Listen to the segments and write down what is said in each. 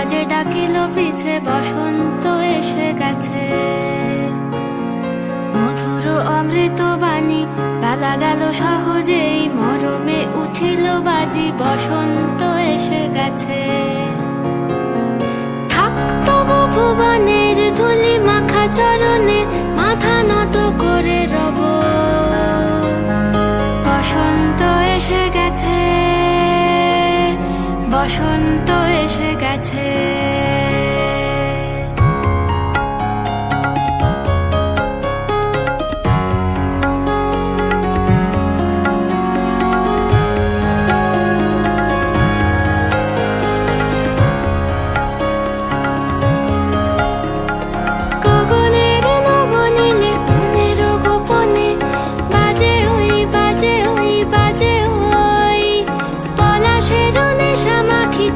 বাজে ডাকিল পিছে, বসন্ত এসে গেছে। মধুর অমৃত বাণী বেলা গেল সহজেই, মরমে উঠিল বাজি, বসন্ত এসে গেছে। থাকতব ভুবনের ধুলি মাখা চরণে, মাথা নত করে রব। বসন্ত এসে গেছে, বসন্ত এসে গেছে।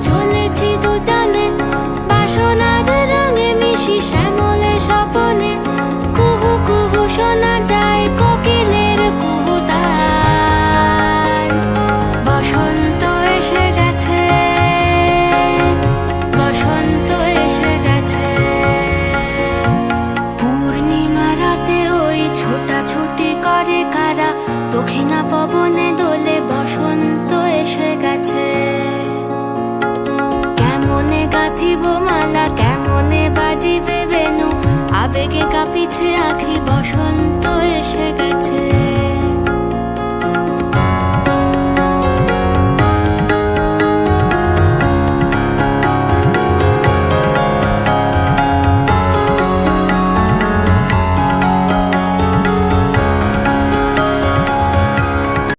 চলেছি দুজনে বাসনার রঙে মিশি, শ্যামলে স্বপনে কুহু কুহু শোনা যায় কোকিলের কুহুতান। বসন্ত এসে গেছে, বসন্ত এসে গেছে। পূর্ণিমা রাতে ওই ছোটাছুটি করে কারা, দক্ষিণা পবনে দোলে, বসন্ত এসে গেছে। কেমনে গাঁথিব মালা, কেমনে বাজিবে বেনু, আবেগে কাঁপিছে আঁখি, বসন্ত